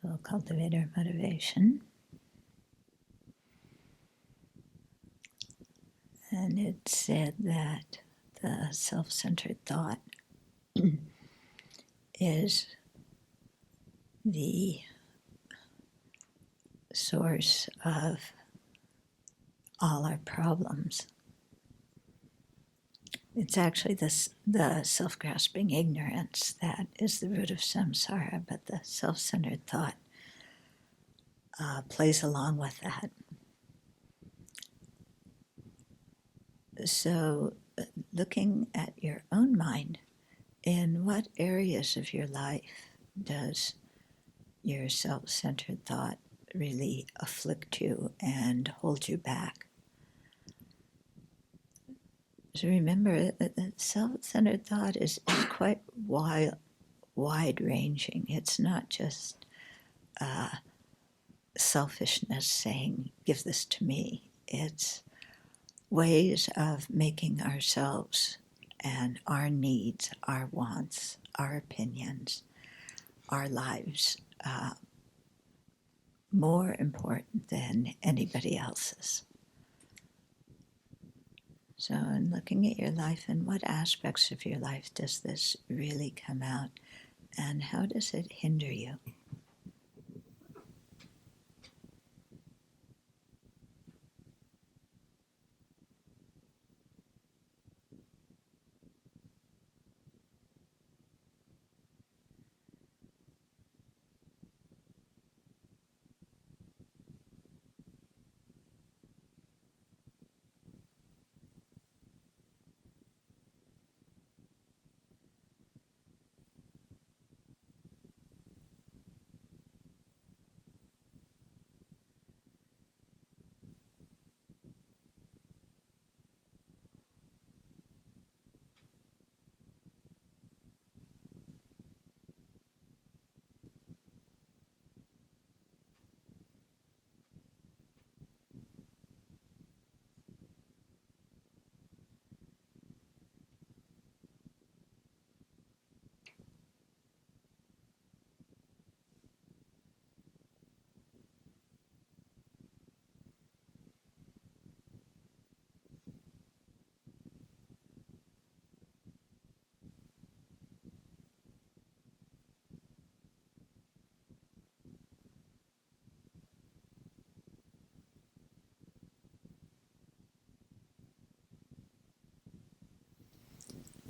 So cultivate our motivation. And it said that the self-centered thought is the source of all our problems. It's actually the self-grasping ignorance that is the root of samsara, but the self-centered thought plays along with that. So, looking at your own mind, in what areas of your life does your self-centered thought really afflict you and hold you back? So remember that self-centered thought is quite wide-ranging. It's not just selfishness saying, give this to me. It's ways of making ourselves and our needs, our wants, our opinions, our lives more important than anybody else's. So in looking at your life, in what aspects of your life does this really come out, and how does it hinder you?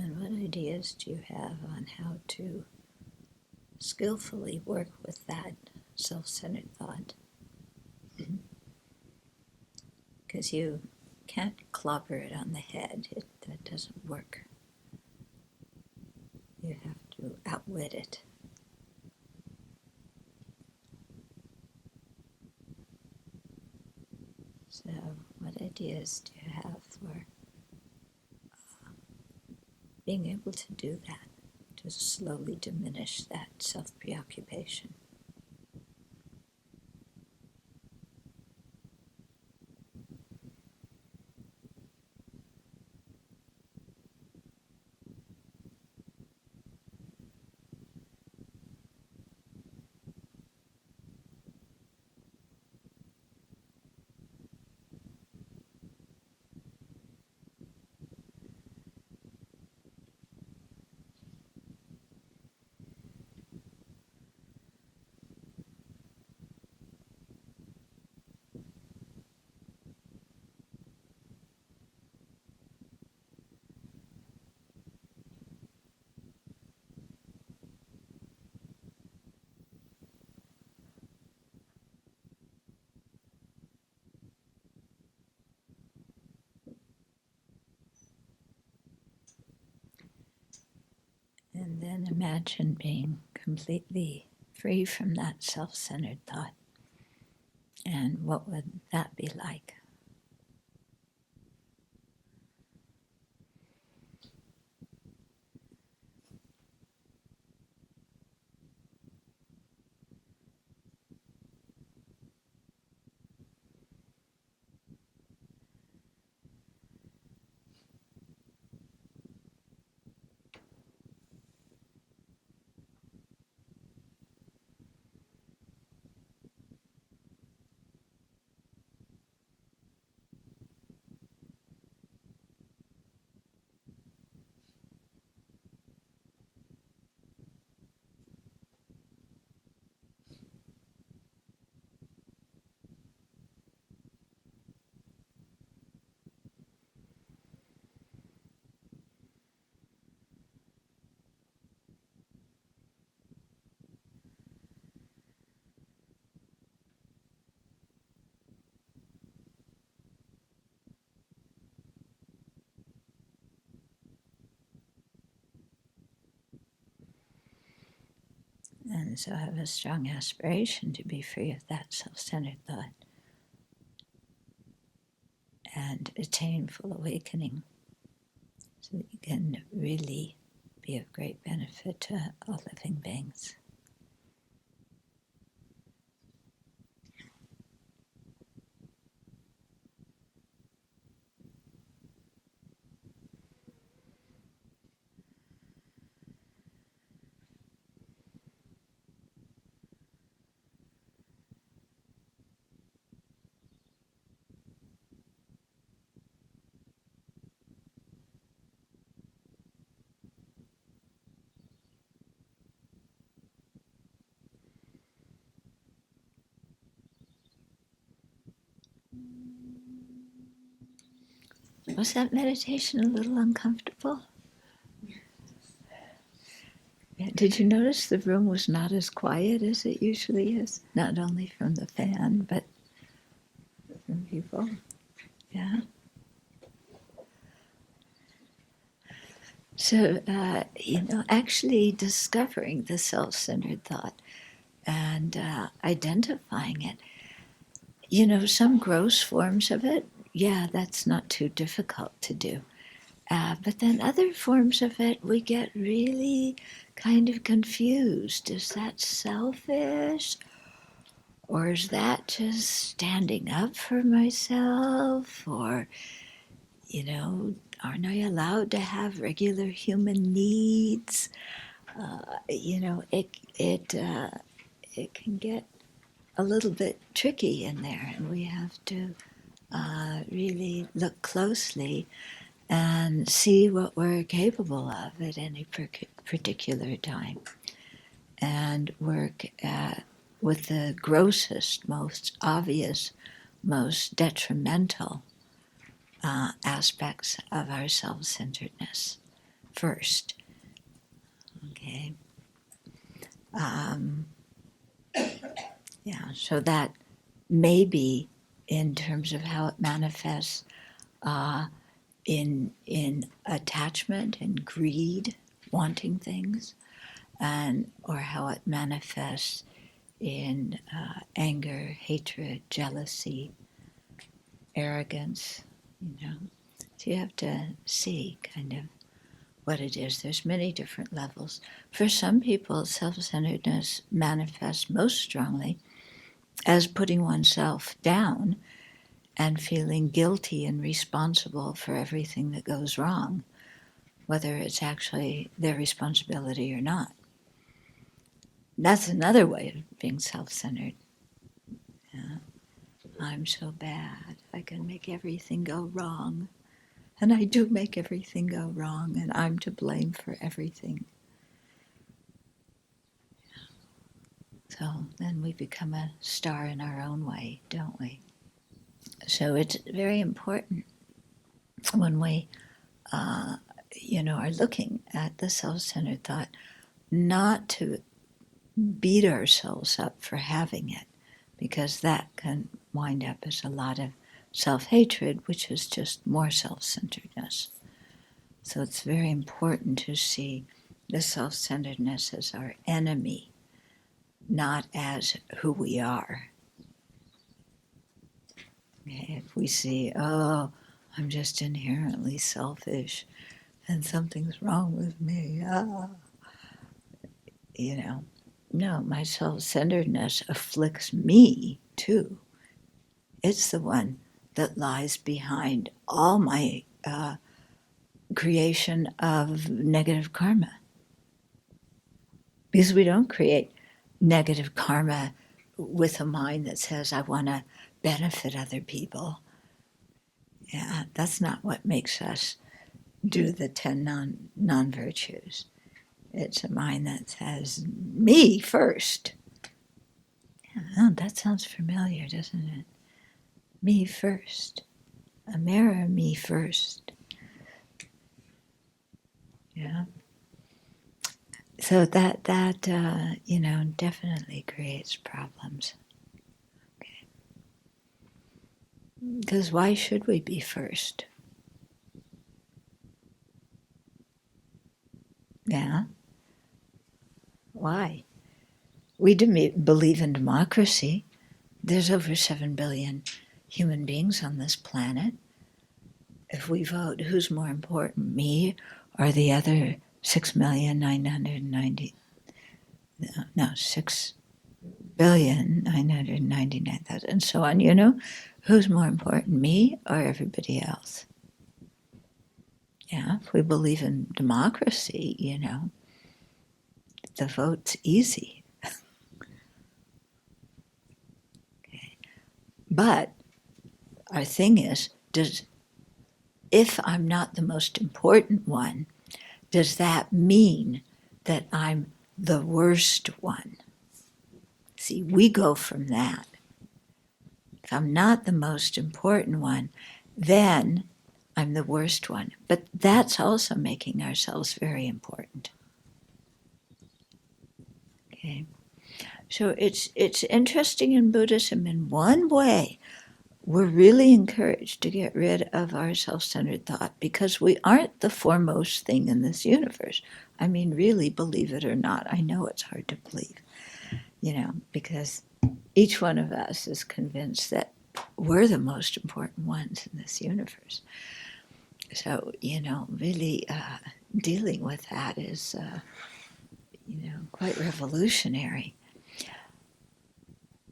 And what ideas do you have on how to skillfully work with that self-centered thought? Because you can't clobber it on the head. That doesn't work. You have to outwit it. So what ideas do you have for being able to do that, to slowly diminish that self-preoccupation? And then imagine being completely free from that self-centered thought. And what would that be like? And so I have a strong aspiration to be free of that self-centered thought and attain full awakening so that you can really be of great benefit to all living beings. Was that meditation a little uncomfortable? Did you notice the room was not as quiet as it usually is? Not only from the fan, but from people. Yeah. So, actually discovering the self-centered thought and identifying it. Some gross forms of it, yeah, that's not too difficult to do. But then other forms of it, we get really kind of confused. Is that selfish? Or is that just standing up for myself? Or, aren't I allowed to have regular human needs? It can get a little bit tricky in there, and we have to really look closely and see what we're capable of at any particular time, and work with the grossest, most obvious, most detrimental aspects of our self-centeredness first. Okay. So that may be in terms of how it manifests in attachment and greed, wanting things, or how it manifests in anger, hatred, jealousy, arrogance. So you have to see kind of what it is. There's many different levels. For some people, self-centeredness manifests most strongly as putting oneself down and feeling guilty and responsible for everything that goes wrong, whether it's actually their responsibility or not. That's another way of being self-centered. Yeah. I'm so bad. I can make everything go wrong. And I do make everything go wrong, and I'm to blame for everything. So then we become a star in our own way, don't we? So it's very important when we, are looking at the self-centered thought, not to beat ourselves up for having it, because that can wind up as a lot of self-hatred, which is just more self-centeredness. So it's very important to see the self-centeredness as our enemy, not as who we are. Okay, if we see, oh, I'm just inherently selfish and something's wrong with me, no, my self-centeredness afflicts me too. It's the one that lies behind all my creation of negative karma. Because we don't create negative karma with a mind that says, I want to benefit other people. Yeah, that's not what makes us do the 10 non-virtues. It's a mind that says, me first. Yeah, oh, that sounds familiar, doesn't it? Me first. A mirror, me first. Yeah. So that definitely creates problems. Okay. Because why should we be first? Yeah. Why? We believe in democracy. There's over 7 billion human beings on this planet. If we vote, who's more important, me or the other 6,990,000? No, 6,999,000, and so on. You know, who's more important, me or everybody else? Yeah, if we believe in democracy, you know, the vote's easy. Okay. But our thing is, if I'm not the most important one, does that mean that I'm the worst one? See, we go from that. If I'm not the most important one, then I'm the worst one. But that's also making ourselves very important. Okay. So it's interesting in Buddhism. In one way, we're really encouraged to get rid of our self-centered thought because we aren't the foremost thing in this universe. I mean, really, believe it or not, I know it's hard to believe, you know, because each one of us is convinced that we're the most important ones in this universe. So, you know, really dealing with that is, you know, quite revolutionary.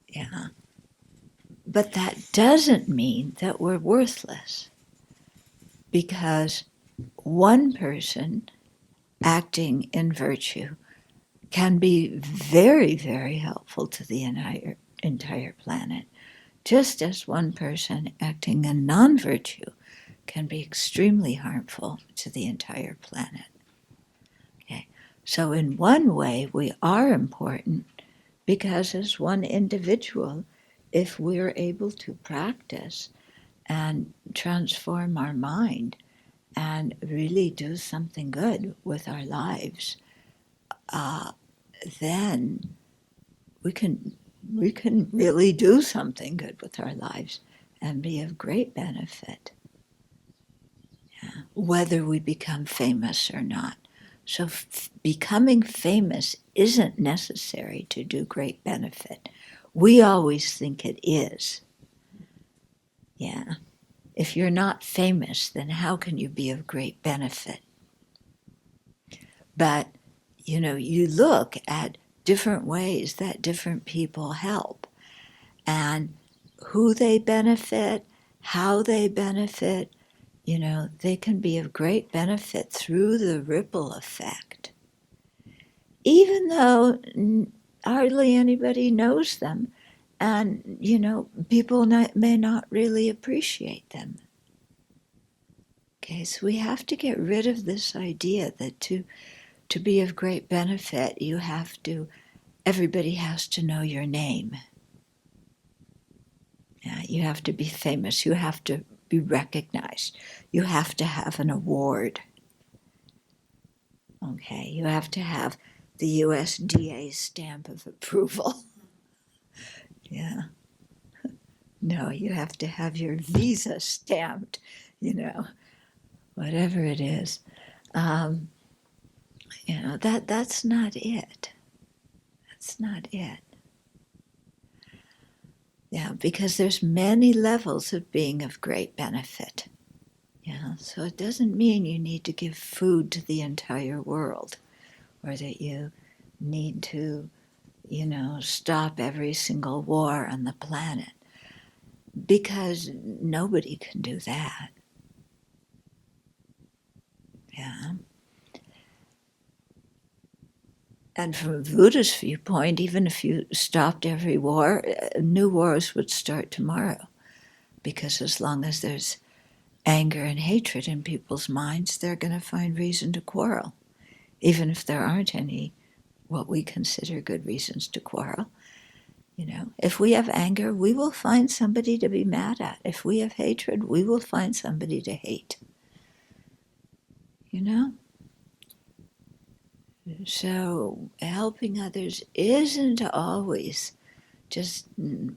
Yeah. But that doesn't mean that we're worthless, because one person acting in virtue can be very, very helpful to the entire planet, just as one person acting in non-virtue can be extremely harmful to the entire planet. Okay. So in one way, we are important because as one individual, if we're able to practice and transform our mind and really do something good with our lives, then we can really do something good with our lives and be of great benefit, yeah, whether we become famous or not. So becoming famous isn't necessary to do great benefit. We always think it is. Yeah. If you're not famous, then how can you be of great benefit? But, you know, you look at different ways that different people help and who they benefit, how they benefit. You know, they can be of great benefit through the ripple effect, even though hardly anybody knows them, and, you know, people may not really appreciate them. Okay, so we have to get rid of this idea that to be of great benefit, everybody has to know your name. Yeah, you have to be famous, you have to be recognized, you have to have an award. Okay, you have to have the USDA stamp of approval. Yeah. No, you have to have your visa stamped, you know, whatever it is. You know, that's not it. That's not it. Yeah, because there's many levels of being of great benefit. Yeah, so it doesn't mean you need to give food to the entire world, or that you need to, you know, stop every single war on the planet, because nobody can do that. Yeah. And from a Buddhist viewpoint, even if you stopped every war, new wars would start tomorrow. Because as long as there's anger and hatred in people's minds, they're going to find reason to quarrel. Even if there aren't any what we consider good reasons to quarrel. You know, if we have anger, we will find somebody to be mad at. If we have hatred, we will find somebody to hate. You know? So helping others isn't always just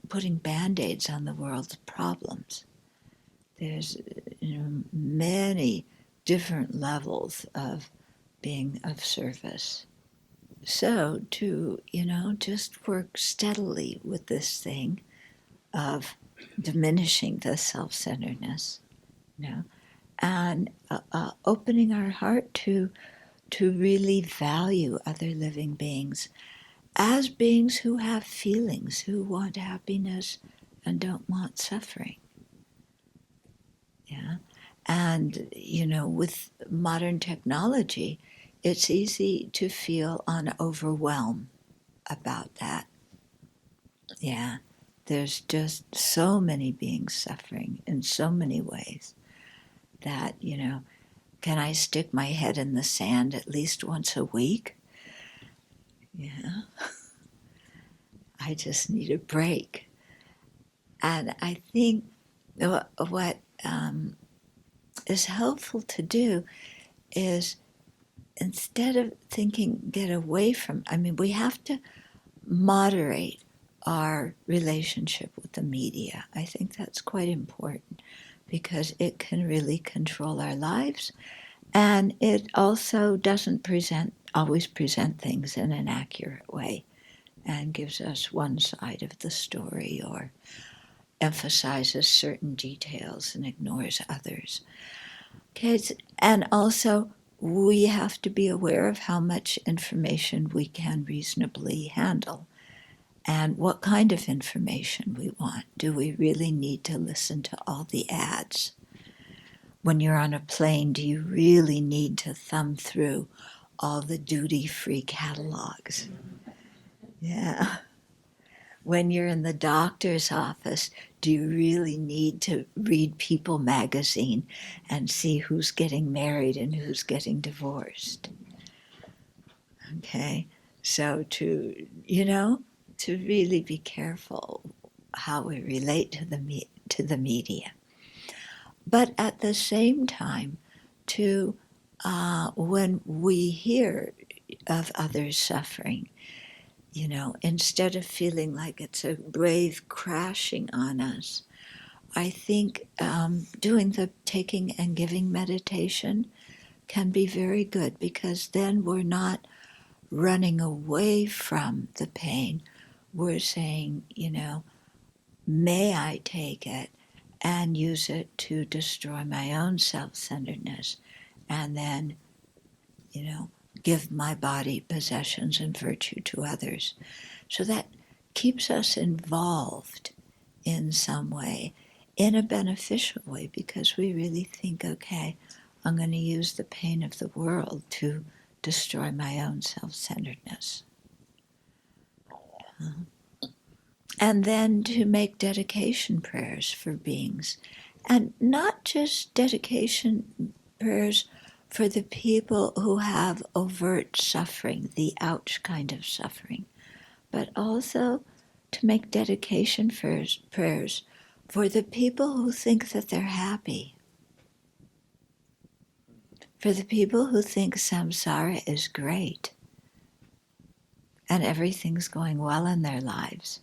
putting Band-Aids on the world's problems. There's, you know, many different levels of being of service. so to, just work steadily with this thing of diminishing the self-centeredness, and opening our heart to really value other living beings as beings who have feelings, who want happiness and don't want suffering. Yeah. And, with modern technology, it's easy to feel an overwhelm about that. Yeah. There's just so many beings suffering in so many ways that, can I stick my head in the sand at least once a week? Yeah. I just need a break. And I think what is helpful to do is, instead of thinking get away from, we have to moderate our relationship with the media. I think that's quite important because it can really control our lives, and it also doesn't always present things in an accurate way and gives us one side of the story, or emphasizes certain details and ignores others. Okay, and also we have to be aware of how much information we can reasonably handle and what kind of information we want. Do we really need to listen to all the ads? When you're on a plane, do you really need to thumb through all the duty-free catalogs? Yeah. When you're in the doctor's office, do you really need to read People magazine and see who's getting married and who's getting divorced? Okay, so to really be careful how we relate to the media, but at the same time, to when we hear of others suffering, instead of feeling like it's a wave crashing on us, I think doing the taking and giving meditation can be very good, because then we're not running away from the pain. We're saying, may I take it and use it to destroy my own self-centeredness, and then, give my body possessions and virtue to others. So that keeps us involved in some way, in a beneficial way, because we really think, okay, I'm going to use the pain of the world to destroy my own self-centeredness. And then to make dedication prayers for beings. And not just dedication prayers for the people who have overt suffering, the ouch kind of suffering, but also to make dedication prayers for the people who think that they're happy, for the people who think samsara is great and everything's going well in their lives.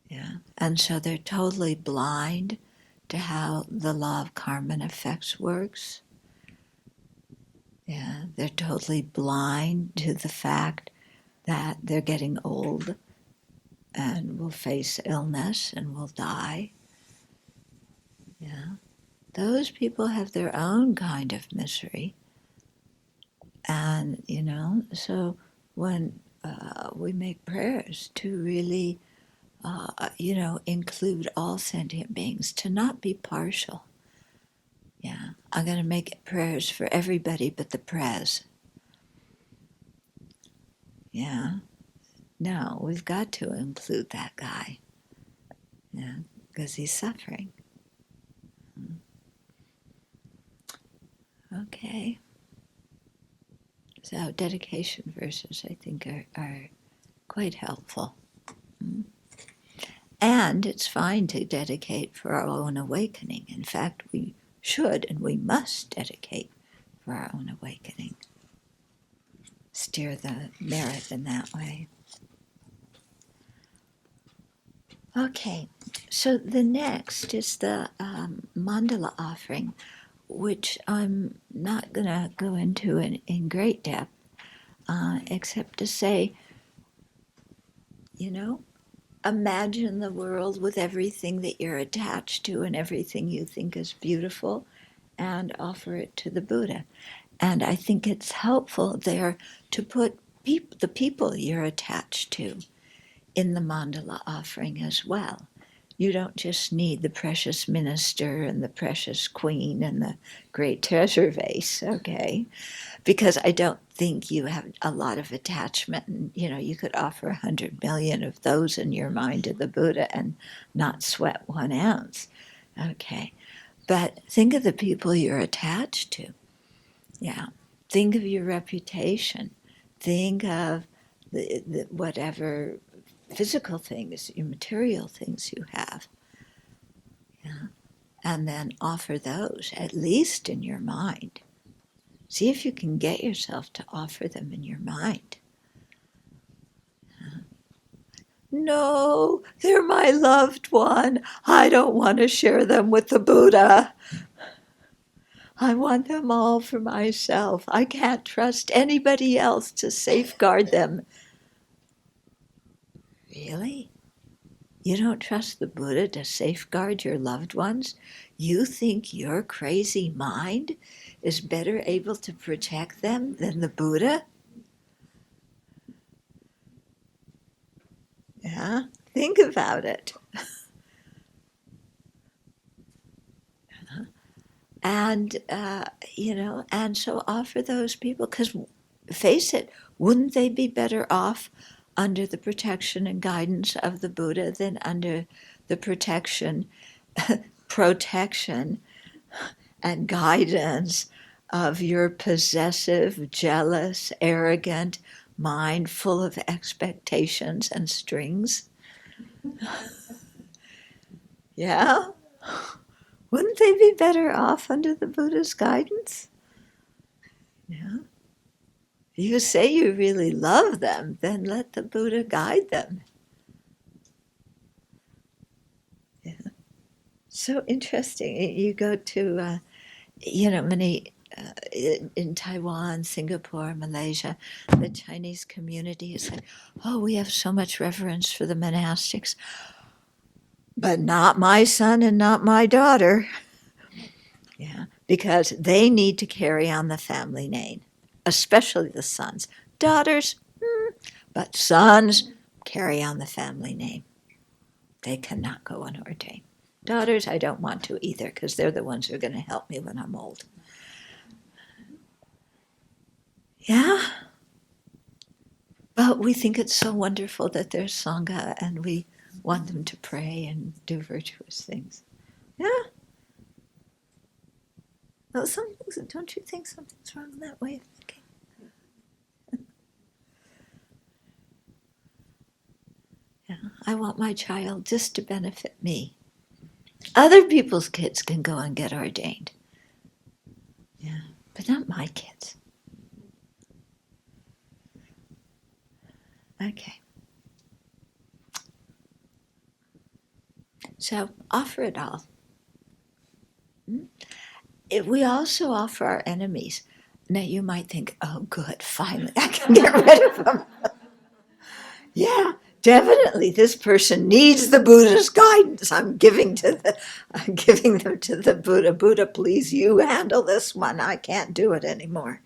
Yeah. And so they're totally blind to how the law of karma and effects works. Yeah. They're totally blind to the fact that they're getting old and will face illness and will die. Yeah. Those people have their own kind of misery. And, so when we make prayers to really include all sentient beings, to not be partial. Yeah, I'm going to make prayers for everybody but the prez. Yeah, no, we've got to include that guy. Yeah, because he's suffering. Okay. So dedication verses, I think, are quite helpful. And it's fine to dedicate for our own awakening. In fact, we should and we must dedicate for our own awakening. Steer the merit in that way. Okay, so the next is the Mandala offering, which I'm not going to go into in great depth, except to say, imagine the world with everything that you're attached to and everything you think is beautiful, and offer it to the Buddha. And I think it's helpful there to put the people you're attached to in the mandala offering as well. You don't just need the precious minister and the precious queen and the great treasure vase, okay? Because I don't think you have a lot of attachment. And, you could offer 100 million of those in your mind to the Buddha and not sweat 1 ounce, okay? But think of the people you're attached to. Yeah. Think of your reputation. Think of the whatever physical things, your material things you have. Yeah. And then offer those, at least in your mind. See if you can get yourself to offer them in your mind. No, they're my loved one. I don't want to share them with the Buddha. I want them all for myself. I can't trust anybody else to safeguard them. Really? You don't trust the Buddha to safeguard your loved ones? You think your crazy mind is better able to protect them than the Buddha? Yeah, think about it. And, and so offer those people, because face it, wouldn't they be better off under the protection and guidance of the Buddha than under the protection and guidance of your possessive, jealous, arrogant mind full of expectations and strings? Yeah? Wouldn't they be better off under the Buddha's guidance? Yeah. You say you really love them, then let the Buddha guide them. Yeah. So interesting. You go to, many in Taiwan, Singapore, Malaysia, the Chinese community is like, oh, we have so much reverence for the monastics, but not my son and not my daughter. Yeah, because they need to carry on the family name, especially the sons. Daughters, but sons carry on the family name. They cannot go unordained. Daughters, I don't want to either, because they're the ones who are going to help me when I'm old. Yeah. But we think it's so wonderful that there's Sangha, and we want them to pray and do virtuous things. Yeah. Well, don't you think something's wrong with that way of thinking? Yeah. I want my child just to benefit me. Other people's kids can go and get ordained. Yeah. But not my kids. Okay. So offer it all. We also offer our enemies. Now you might think, oh good, finally I can get rid of them. Yeah, definitely this person needs the Buddha's guidance. I'm giving them to the Buddha. Buddha, please, you handle this one. I can't do it anymore.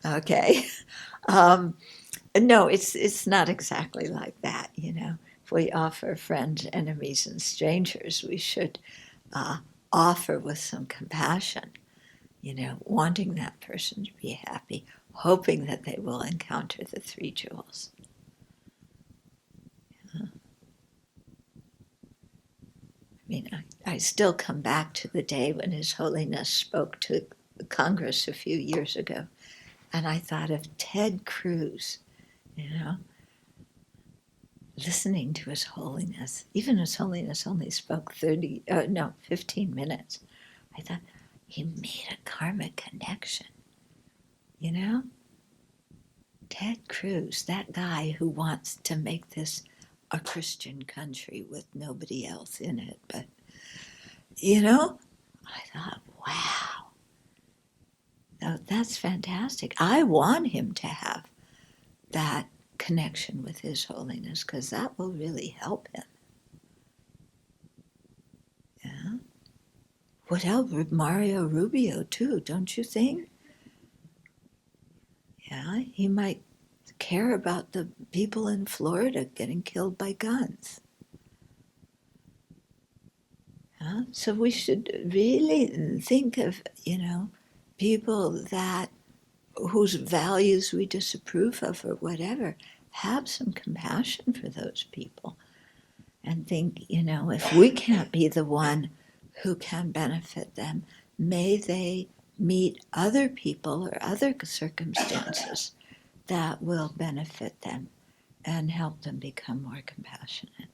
Okay. No, it's not exactly like that, If we offer friends, enemies, and strangers, we should offer with some compassion, wanting that person to be happy, hoping that they will encounter the 3 jewels. I still come back to the day when His Holiness spoke to Congress a few years ago, and I thought of Ted Cruz, listening to His Holiness. Even His Holiness only spoke 15 minutes. I thought, he made a karmic connection, Ted Cruz, that guy who wants to make this a Christian country with nobody else in it, but, I thought, wow, that's fantastic. I want him to have that connection with His Holiness, because that will really help him. Yeah. Would help Mario Rubio too, don't you think? Yeah, he might care about the people in Florida getting killed by guns. Yeah? So we should really think of, people that whose values we disapprove of or whatever. Have some compassion for those people and think, if we can't be the one who can benefit them, may they meet other people or other circumstances that will benefit them and help them become more compassionate.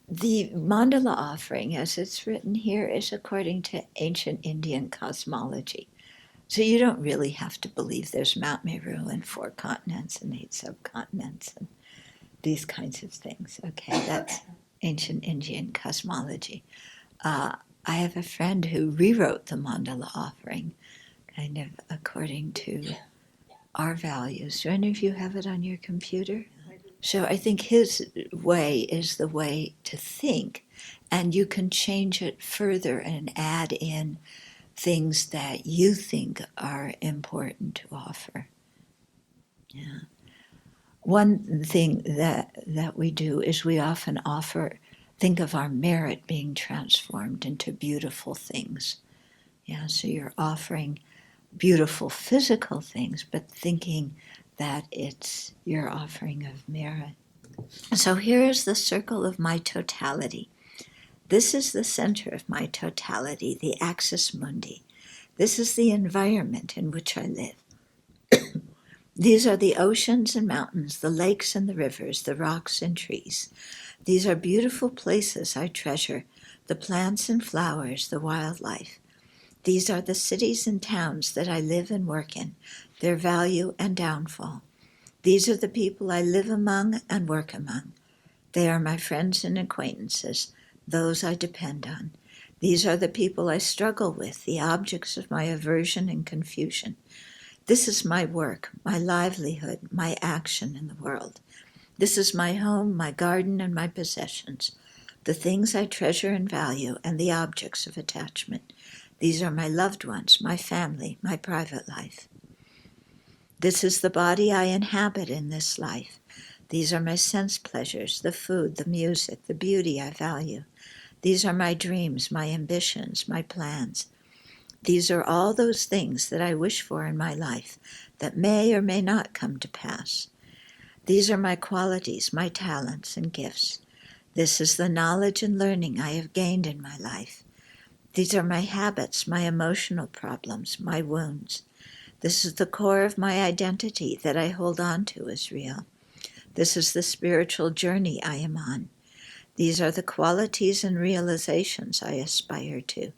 The mandala offering, as it's written here, is according to ancient Indian cosmology. So you don't really have to believe there's Mount Meru and 4 continents and 8 subcontinents and these kinds of things. Okay, that's ancient Indian cosmology. I have a friend who rewrote the mandala offering, kind of according to our values. Do any of you have it on your computer? So I think his way is the way to think, and you can change it further and add in things that you think are important to offer. Yeah. One thing that we do is we often think of our merit being transformed into beautiful things. Yeah, so you're offering beautiful physical things, but thinking that it's your offering of merit. So here is the circle of my totality. This is the center of my totality, the axis mundi. This is the environment in which I live. These are the oceans and mountains, the lakes and the rivers, the rocks and trees. These are beautiful places I treasure, the plants and flowers, the wildlife. These are the cities and towns that I live and work in, their value and downfall. These are the people I live among and work among. They are my friends and acquaintances, those I depend on. These are the people I struggle with, the objects of my aversion and confusion. This is my work, my livelihood, my action in the world. This is my home, my garden, and my possessions, the things I treasure and value, and the objects of attachment. These are my loved ones, my family, my private life. This is the body I inhabit in this life. These are my sense pleasures, the food, the music, the beauty I value. These are my dreams, my ambitions, my plans. These are all those things that I wish for in my life that may or may not come to pass. These are my qualities, my talents and gifts. This is the knowledge and learning I have gained in my life. These are my habits, my emotional problems, my wounds. This is the core of my identity that I hold on to as real. This is the spiritual journey I am on. These are the qualities and realizations I aspire to.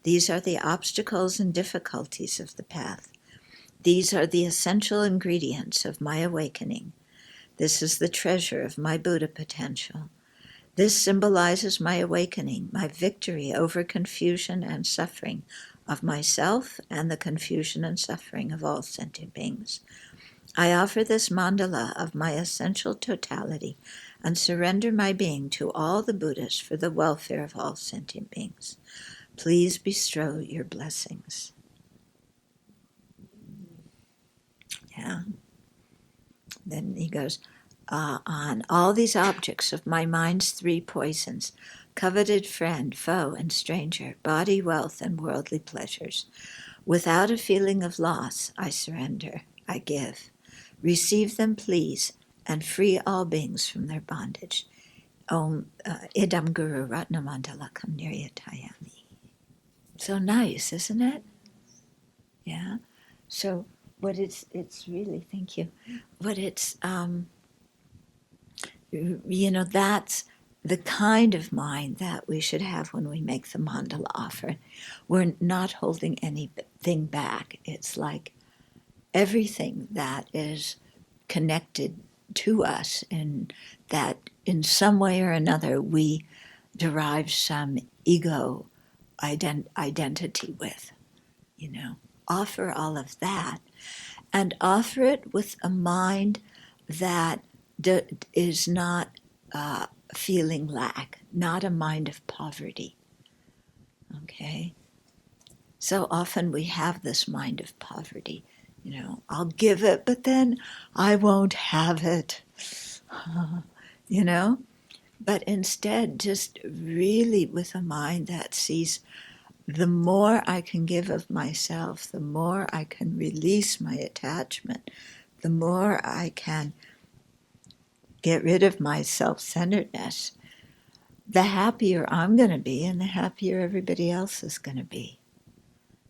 These are the obstacles and difficulties of the path. These are the essential ingredients of my awakening. This is the treasure of my Buddha potential. This symbolizes my awakening, my victory over confusion and suffering of myself and the confusion and suffering of all sentient beings. I offer this mandala of my essential totality and surrender my being to all the Buddhas for the welfare of all sentient beings. Please bestow your blessings. Yeah. Then he goes, on all these objects of my mind's 3 poisons, coveted friend, foe, and stranger, body, wealth, and worldly pleasures. Without a feeling of loss, I surrender, I give. Receive them, please, and free all beings from their bondage. Om Idam Guru Ratna Mandala Kamniryatayami. So nice, isn't it? Yeah. So what it's really, thank you. What it's, that's the kind of mind that we should have when we make the mandala offer. We're not holding anything back. It's like everything that is connected to us and that in some way or another we derive some ego identity with, offer all of that and offer it with a mind that is not feeling lack, not a mind of poverty. Okay? So often we have this mind of poverty. I'll give it, but then I won't have it. But instead, just really with a mind that sees the more I can give of myself, the more I can release my attachment, the more I can get rid of my self-centeredness, the happier I'm going to be and the happier everybody else is going to be.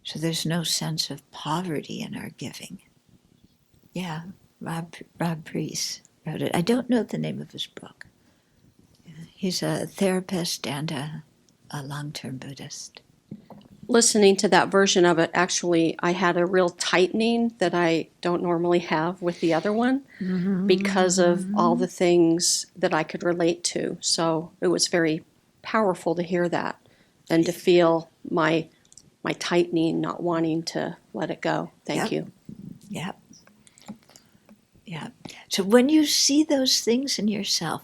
So there's no sense of poverty in our giving. Yeah, Rob Priest wrote it. I don't know the name of his book. He's a therapist and a long-term Buddhist. Listening to that version of it, actually, I had a real tightening that I don't normally have with the other one because of all the things that I could relate to. So it was very powerful to hear that and to feel my tightening, not wanting to let it go. Thank you. Yep. So when you see those things in yourself,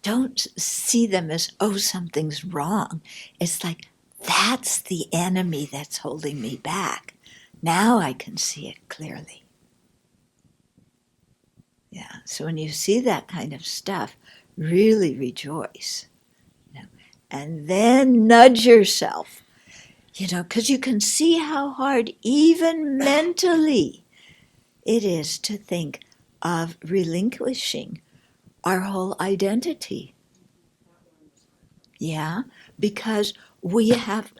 don't see them as, oh, something's wrong. It's like, that's the enemy that's holding me back. Now I can see it clearly. Yeah, so when you see that kind of stuff, really rejoice. And then nudge yourself, because you can see how hard, even mentally, it is to think of relinquishing our whole identity. Yeah, because we have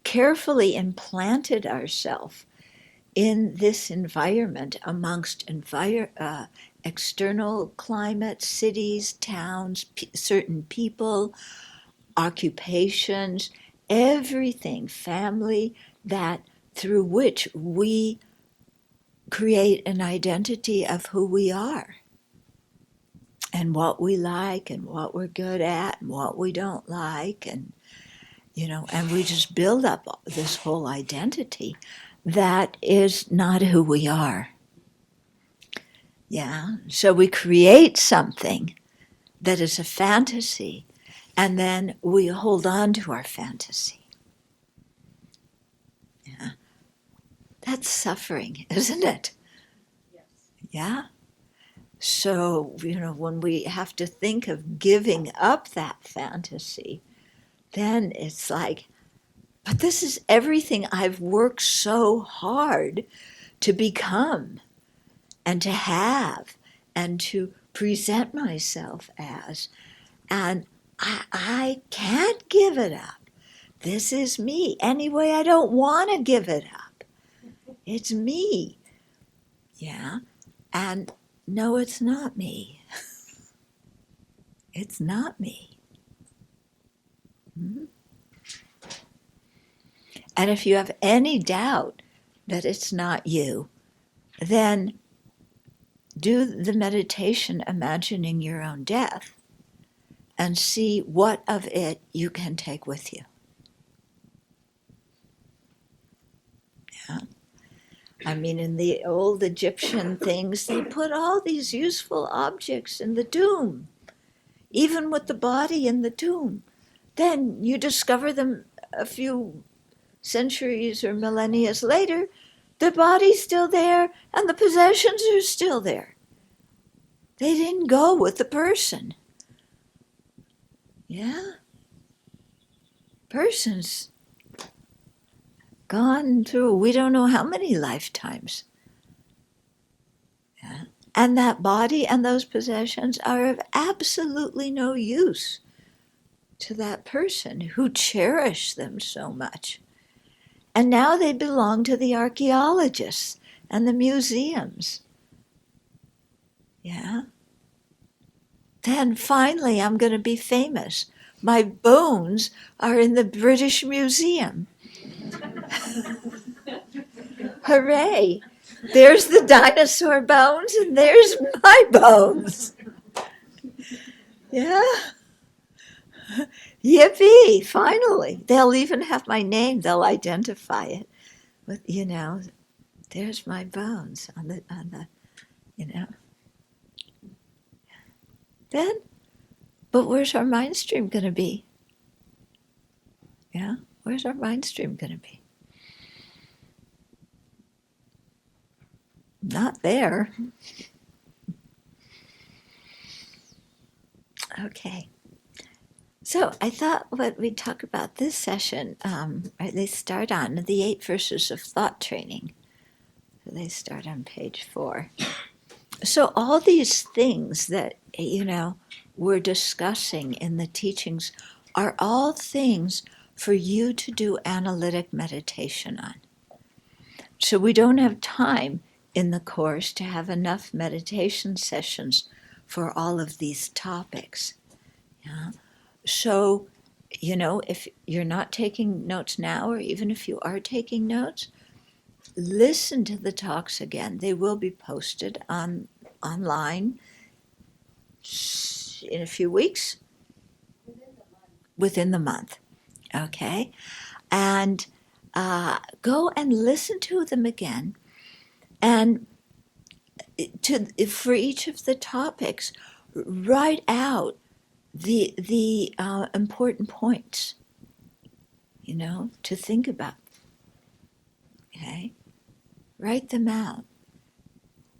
carefully implanted ourselves in this environment amongst external climate, cities, towns, certain people, occupations, everything, family, that through which we create an identity of who we are and what we like and what we're good at and what we don't like, and and we just build up this whole identity that is not who we are. Yeah, so we create something that is a fantasy, and then we hold on to our fantasy. Yeah, that's suffering, isn't it? Yes. Yeah. So, when we have to think of giving up that fantasy, then it's like, but this is everything I've worked so hard to become and to have and to present myself as. And I can't give it up. This is me. Anyway, I don't want to give it up. It's me. Yeah. And no, it's not me. It's not me. Mm-hmm. And if you have any doubt that it's not you, then do the meditation imagining your own death and see what of it you can take with you. Yeah. I mean, in the old Egyptian things, they put all these useful objects in the tomb, even with the body in the tomb. Then you discover them a few centuries or millennia later, the body's still there and the possessions are still there. They didn't go with the person. Yeah? Person's gone through we don't know how many lifetimes. Yeah? And that body and those possessions are of absolutely no use to that person who cherished them so much. And now they belong to the archaeologists and the museums. Yeah? Then finally I'm going to be famous. My bones are in the British Museum. Hooray! There's the dinosaur bones and there's my bones. Yeah? Yippee! Finally. They'll even have my name. They'll identify it with, there's my bones on the. then, but where's our mind stream going to be? Yeah, where's our mind stream going to be? Not there. Okay. So I thought what we'd talk about this session, they start on the 8 verses of thought training. So they start on page 4. So all these things that, we're discussing in the teachings are all things for you to do analytic meditation on. So we don't have time in the course to have enough meditation sessions for all of these topics. Yeah. So, if you're not taking notes now, or even if you are taking notes, listen to the talks again. They will be posted online in a few weeks. Within the month. Okay. And go and listen to them again. And for each of the topics, write out the important points, to think about. Okay? Write them out.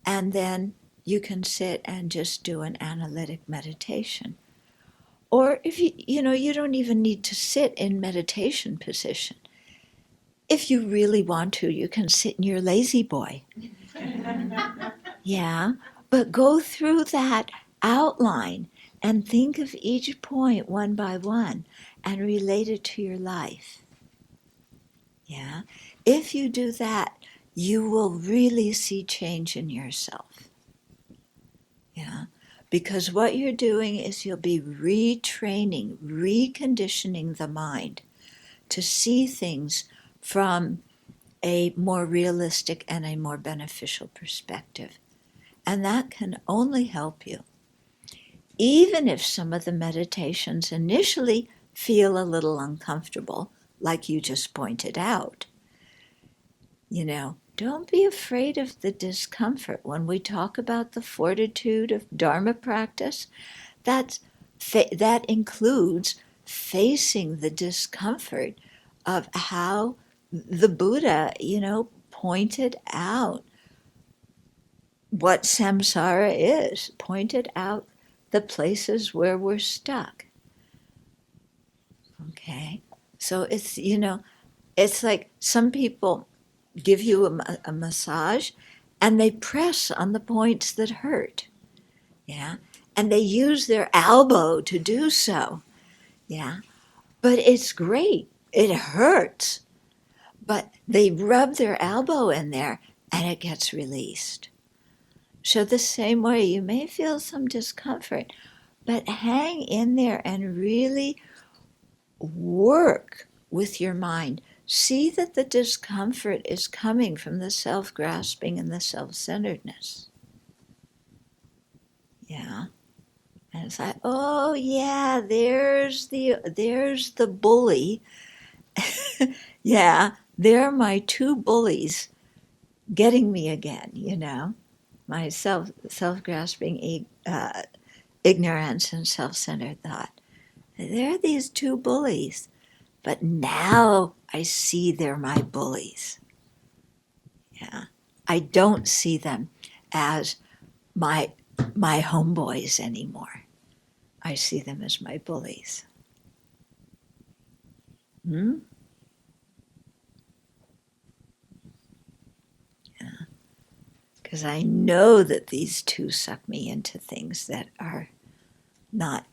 And then you can sit and just do an analytic meditation. Or if you don't even need to sit in meditation position. If you really want to, you can sit in your lazy boy. Yeah, but go through that outline and think of each point one by one and relate it to your life. Yeah, if you do that, you will really see change in yourself. Yeah, because what you're doing is you'll be retraining, reconditioning the mind to see things from a more realistic and a more beneficial perspective. And that can only help you. Even if some of the meditations initially feel a little uncomfortable, like you just pointed out, don't be afraid of the discomfort. When we talk about the fortitude of Dharma practice, that includes facing the discomfort of how the Buddha, pointed out what samsara is, pointed out the places where we're stuck. Okay? So it's like some people give you a massage and they press on the points that hurt. Yeah? And they use their elbow to do so. Yeah? But it's great. It hurts. But they rub their elbow in there and it gets released. So the same way, you may feel some discomfort, but hang in there and really work with your mind. See that the discomfort is coming from the self-grasping and the self-centeredness. Yeah. And it's like, oh yeah, there's the bully. Yeah, they're my two bullies getting me again, my self-grasping ignorance and self-centered thought. There are these two bullies, but now I see they're my bullies. Yeah, I don't see them as my homeboys anymore. I see them as my bullies. Hmm? Yeah, because I know that these two suck me into things that are not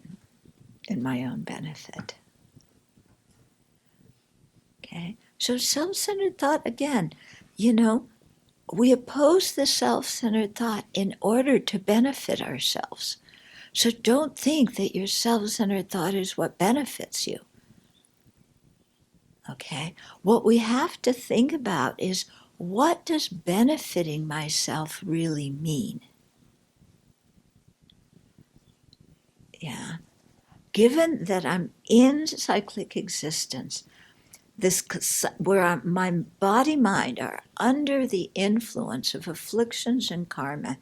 in my own benefit. Okay, so self-centered thought, again, we oppose the self-centered thought in order to benefit ourselves. So don't think that your self-centered thought is what benefits you. Okay, what we have to think about is, what does benefiting myself really mean? Yeah. Given that I'm in cyclic existence, where my body mind are under the influence of afflictions and karma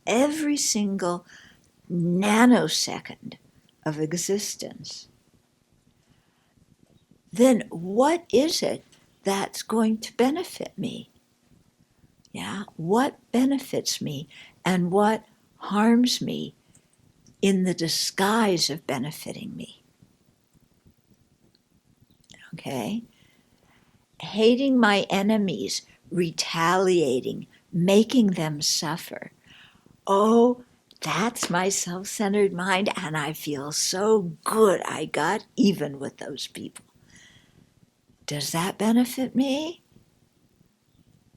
every single nanosecond of existence, then what is it that's going to benefit me? Yeah, what benefits me and what harms me in the disguise of benefiting me? Okay? Hating my enemies, retaliating, making them suffer. Oh, that's my self-centered mind, and I feel so good I got even with those people. Does that benefit me?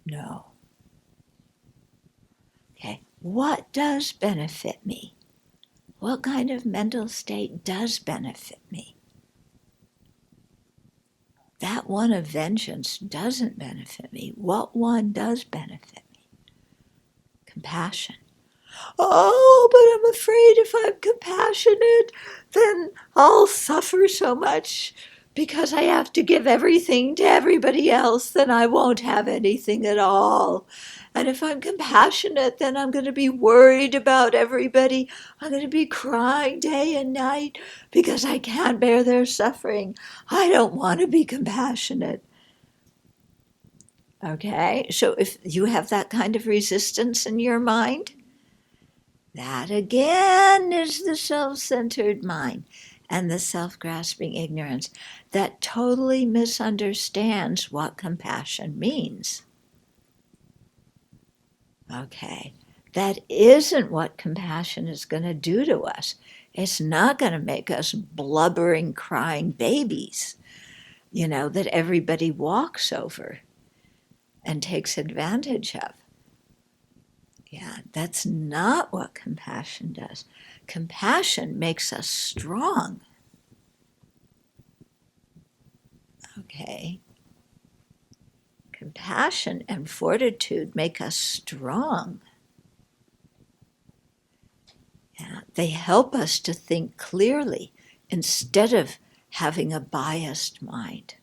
No. Okay, what does benefit me? What kind of mental state does benefit me? That one of vengeance doesn't benefit me. What one does benefit me? Compassion. Oh, but I'm afraid if I'm compassionate, then I'll suffer so much because I have to give everything to everybody else, then I won't have anything at all. And if I'm compassionate, then I'm going to be worried about everybody. I'm going to be crying day and night because I can't bear their suffering. I don't want to be compassionate. Okay, so if you have that kind of resistance in your mind, that again is the self-centered mind and the self-grasping ignorance that totally misunderstands what compassion means. Okay, that isn't what compassion is going to do to us. It's not going to make us blubbering, crying babies, that everybody walks over and takes advantage of. Yeah, that's not what compassion does. Compassion makes us strong. Okay. Compassion and fortitude make us strong. Yeah, they help us to think clearly instead of having a biased mind.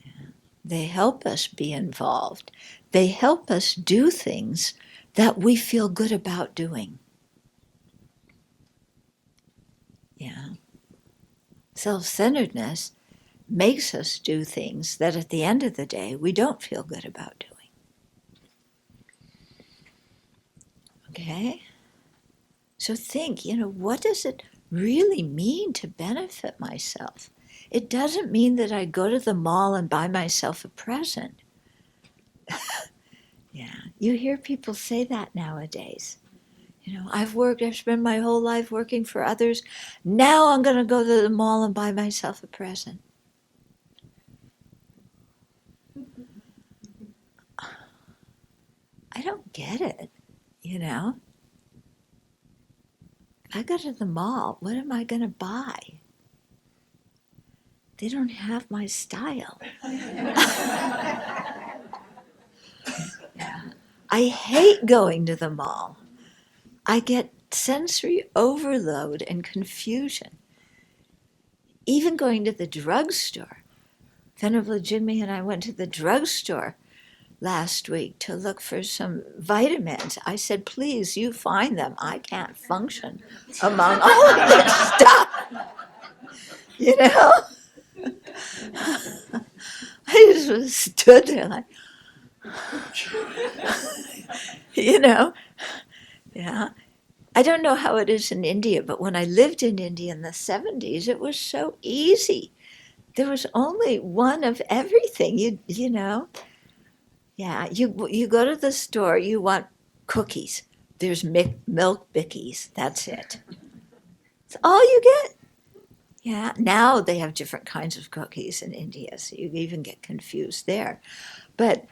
Yeah. They help us be involved. They help us do things that we feel good about doing. Yeah. Self-centeredness makes us do things that at the end of the day we don't feel good about doing. Okay? So think, what does it really mean to benefit myself? It doesn't mean that I go to the mall and buy myself a present. Yeah, you hear people say that nowadays. I've spent my whole life working for others. Now I'm going to go to the mall and buy myself a present. I don't get it, I go to the mall, what am I going to buy? They don't have my style. Yeah. I hate going to the mall. I get sensory overload and confusion. Even going to the drugstore. Venerable Jimmy and I went to the drugstore last week to look for some vitamins. I said, please, you find them. I can't function among all of this stuff. I just stood there like, yeah. I don't know how it is in India, but when I lived in India in the 70s, it was so easy. There was only one of everything, Yeah, you go to the store, you want cookies. There's milk bickies, that's it. That's all you get. Yeah, now they have different kinds of cookies in India, so you even get confused there. But,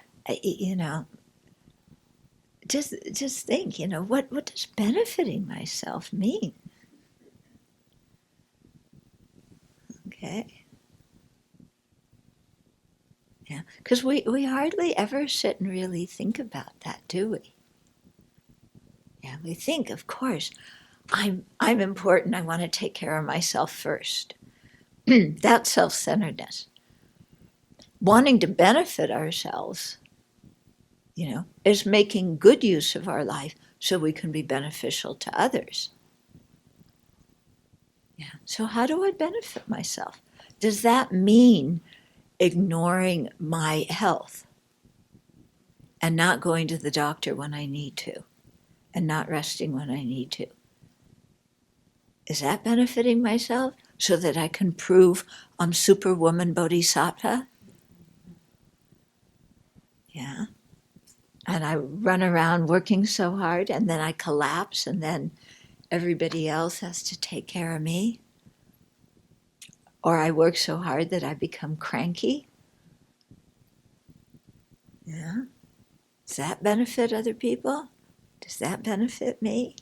just think, what does benefiting myself mean? Okay. Yeah, because we hardly ever sit and really think about that, do we? Yeah, we think, of course, I'm important. I want to take care of myself first. That's self-centeredness. Wanting to benefit ourselves, is making good use of our life so we can be beneficial to others. Yeah. So how do I benefit myself? Does that mean ignoring my health and not going to the doctor when I need to and not resting when I need to? Is that benefiting myself so that I can prove I'm Superwoman Bodhisattva? Yeah. And I run around working so hard and then I collapse and then everybody else has to take care of me? Or I work so hard that I become cranky? Yeah. Does that benefit other people? Does that benefit me?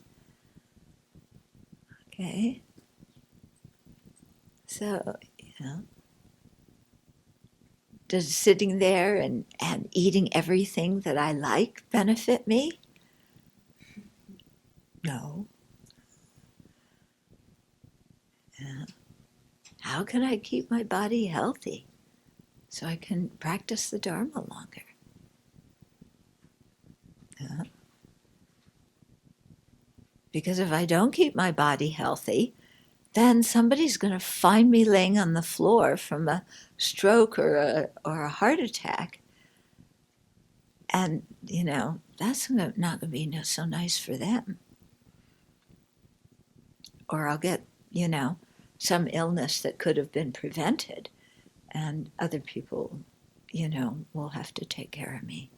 Okay. So, does sitting there and eating everything that I like benefit me? No. Yeah. How can I keep my body healthy so I can practice the Dharma longer? Yeah. Because if I don't keep my body healthy, then somebody's going to find me laying on the floor from a stroke or a heart attack. And, that's not going to be so nice for them. Or I'll get, some illness that could have been prevented. And other people, will have to take care of me.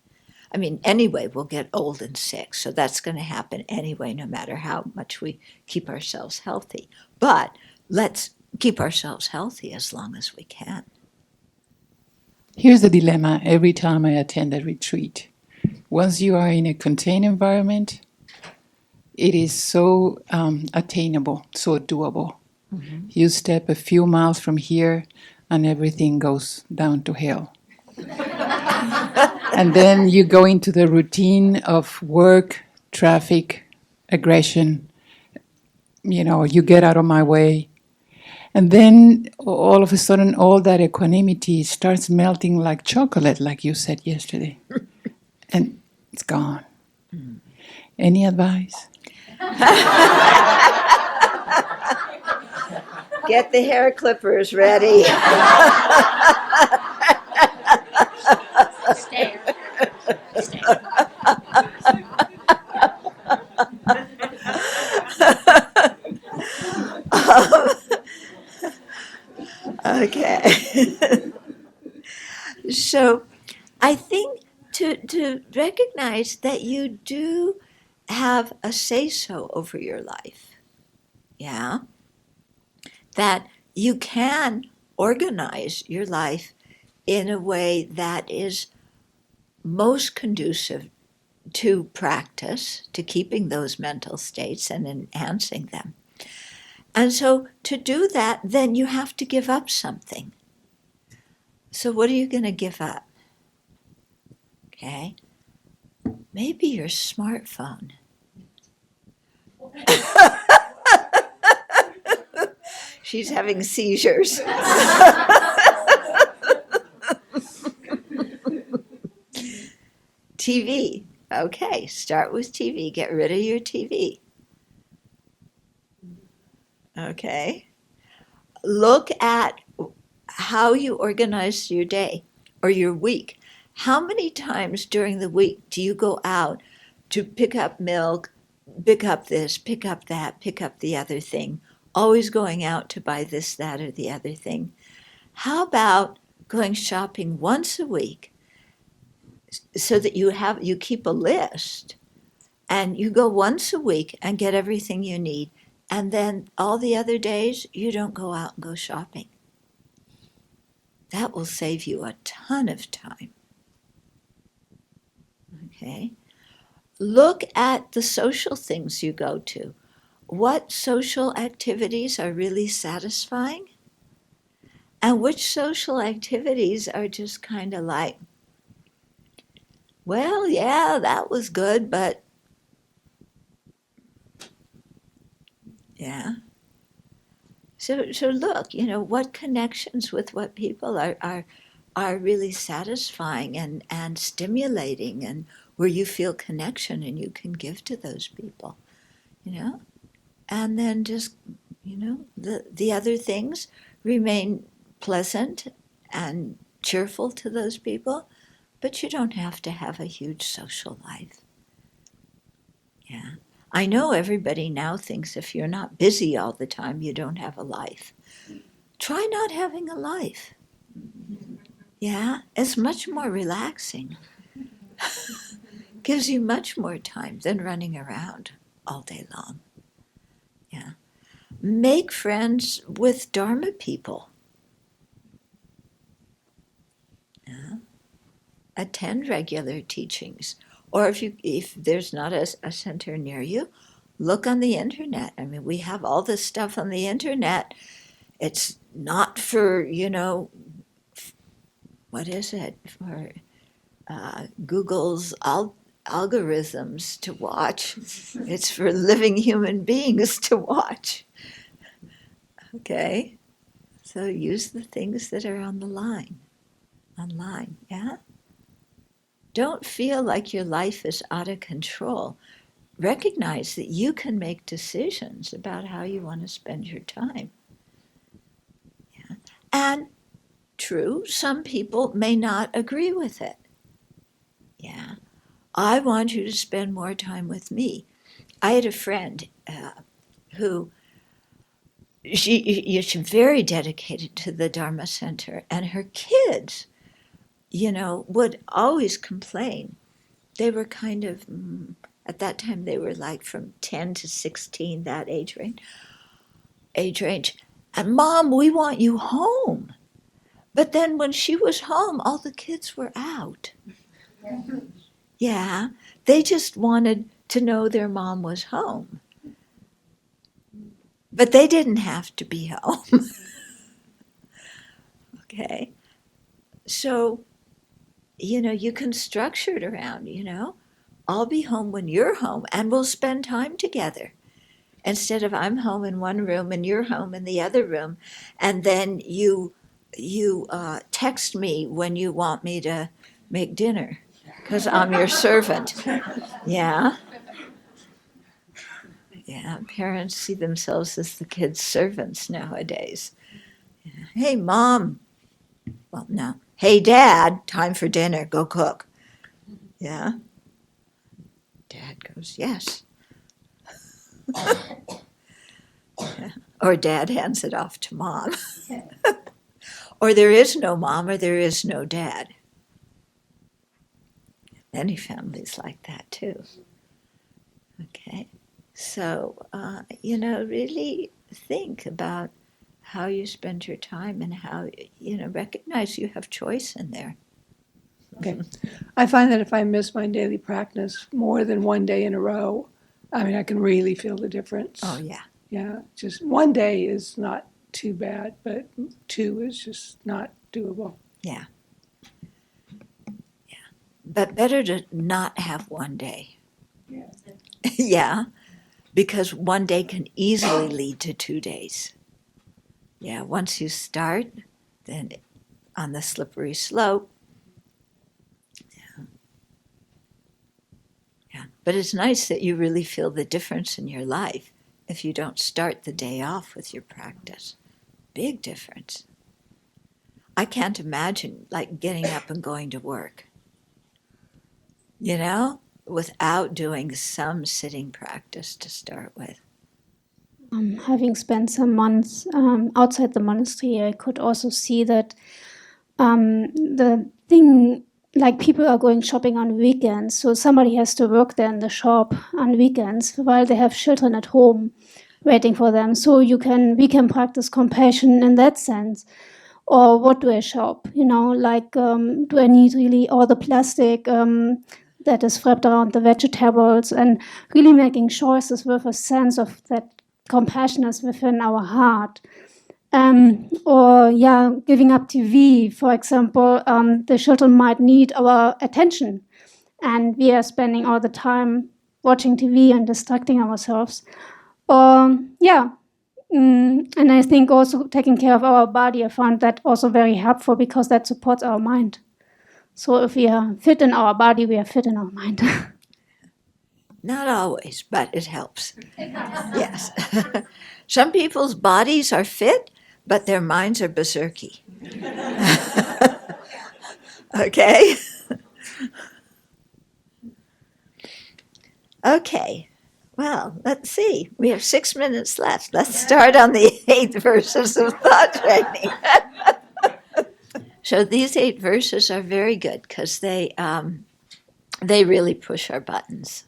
I mean, anyway, we'll get old and sick. So that's going to happen anyway, no matter how much we keep ourselves healthy. But let's keep ourselves healthy as long as we can. Here's the dilemma every time I attend a retreat. Once you are in a contained environment, it is so attainable, so doable. Mm-hmm. You step a few miles from here and everything goes down to hell. And then you go into the routine of work, traffic, aggression. You get out of my way. And then all of a sudden, all that equanimity starts melting like chocolate, like you said yesterday. And it's gone. Mm. Any advice? Get the hair clippers ready. Stay. Okay. So I think to recognize that you do have a say-so over your life. Yeah. That you can organize your life in a way that is most conducive to practice, to keeping those mental states and enhancing them. And so to do that, then you have to give up something. So what are you going to give up? Okay. Maybe your smartphone. She's having seizures. TV. Okay, start with TV. Get rid of your TV. Okay. Look at how you organize your day or your week. How many times during the week do you go out to pick up milk, pick up this, pick up that, pick up the other thing, always going out to buy this, that, or the other thing? How about going shopping once a week so that you keep a list and you go once a week and get everything you need, and then all the other days you don't go out and go shopping? That will save you a ton of time. Okay? Look at the social things you go to. What social activities are really satisfying? And which social activities are just kind of like, well, yeah, that was good, but yeah. So look, what connections with what people are really satisfying and stimulating, and where you feel connection and you can give to those people, and then just, the other things remain pleasant and cheerful to those people, but you don't have to have a huge social life. Yeah. I know everybody now thinks if you're not busy all the time, you don't have a life. Try not having a life. Yeah, it's much more relaxing. Gives you much more time than running around all day long. Yeah. Make friends with Dharma people. Yeah. Attend regular teachings. Or if there's not a center near you, look on the internet. I mean, we have all this stuff on the internet. It's not for, what is it? For Google's algorithms to watch. It's for living human beings to watch. Okay? So use the things that are on the line. Online, yeah? Don't feel like your life is out of control. Recognize that you can make decisions about how you want to spend your time. Yeah? And true, some people may not agree with it. Yeah. I want you to spend more time with me. I had a friend who she's very dedicated to the Dharma Center, and her kids, would always complain. They were kind of, at that time, they were like from 10 to 16, that age range. And Mom, we want you home. But then when she was home, all the kids were out. Yeah, they just wanted to know their mom was home. But they didn't have to be home. Okay? So, you can structure it around, I'll be home when you're home and we'll spend time together. Instead of I'm home in one room and you're home in the other room, and then you text me when you want me to make dinner because I'm your servant. Yeah. Yeah, parents see themselves as the kids' servants nowadays. Yeah. Hey, Mom. Well, no. Hey, Dad, time for dinner. Go cook. Yeah. Dad goes, yes. Yeah. Or Dad hands it off to Mom. Or there is no Mom or there is no Dad. Many families like that, too. Okay. So, really think about how you spend your time and how, recognize you have choice in there. Okay. I find that if I miss my daily practice more than one day in a row, I can really feel the difference. Oh, yeah. Yeah, just one day is not too bad, but two is just not doable. Yeah. Yeah. But better to not have one day. Yeah. Yeah. Because one day can easily lead to 2 days. Yeah, once you start, then on the slippery slope. Yeah. But it's nice that you really feel the difference in your life if you don't start the day off with your practice. Big difference. I can't imagine like getting up and going to work, without doing some sitting practice to start with. Having spent some months outside the monastery, I could also see that the thing, like people are going shopping on weekends, so somebody has to work there in the shop on weekends while they have children at home waiting for them. So we can practice compassion in that sense. Or what do I shop? Do I need really all the plastic that is wrapped around the vegetables, and really making choices with a sense of that compassion is within our heart. Giving up TV, for example, the children might need our attention, and we are spending all the time watching TV and distracting ourselves. And I think also taking care of our body, I found that also very helpful because that supports our mind. So if we are fit in our body, we are fit in our mind. Not always, but it helps. Yes. Some people's bodies are fit, but their minds are berserky. Okay? Okay. Well, let's see. We have 6 minutes left. Let's start on the 8 verses of thought training. So these 8 verses are very good because they really push our buttons,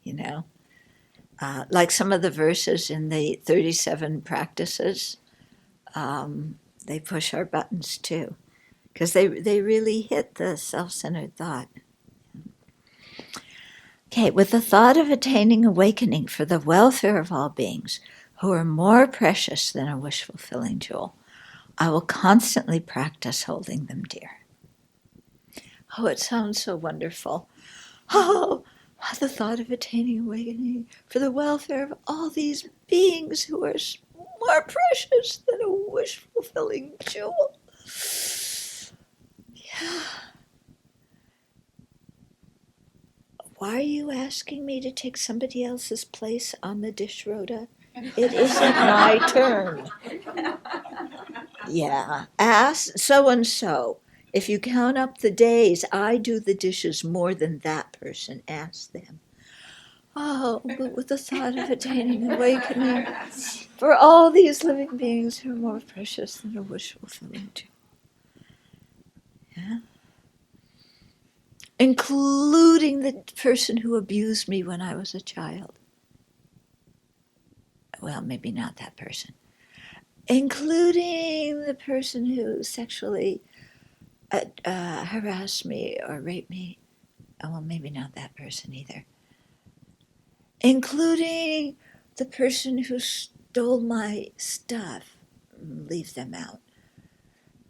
you know. Like some of the verses in the 37 practices, they push our buttons too, because they really hit the self-centered thought. Okay, with the thought of attaining awakening for the welfare of all beings who are more precious than a wish-fulfilling jewel, I will constantly practice holding them dear. Oh, it sounds so wonderful. Oh, the thought of attaining awakening for the welfare of all these beings who are more precious than a wish-fulfilling jewel. Yeah. Why are you asking me to take somebody else's place on the dish rota? It isn't my turn. Yeah, ask so-and-so. If you count up the days I do the dishes more than that person, ask them. Oh, but with the thought of attaining awakening for all these living beings who are more precious than a wish fulfilling jewel. Yeah. Including the person who abused me when I was a child. Well, maybe not that person. Including the person who sexually harassed me or raped me. Oh, well, maybe not that person either. Including the person who stole my stuff. Leave them out.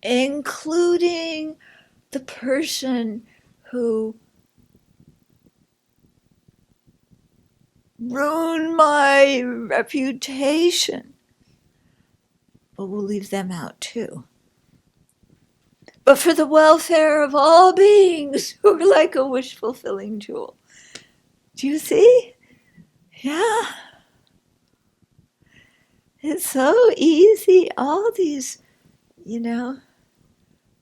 Including the person who ruined my reputation. But we'll leave them out too. But for the welfare of all beings who are like a wish-fulfilling jewel. Do you see? Yeah. It's so easy. All these,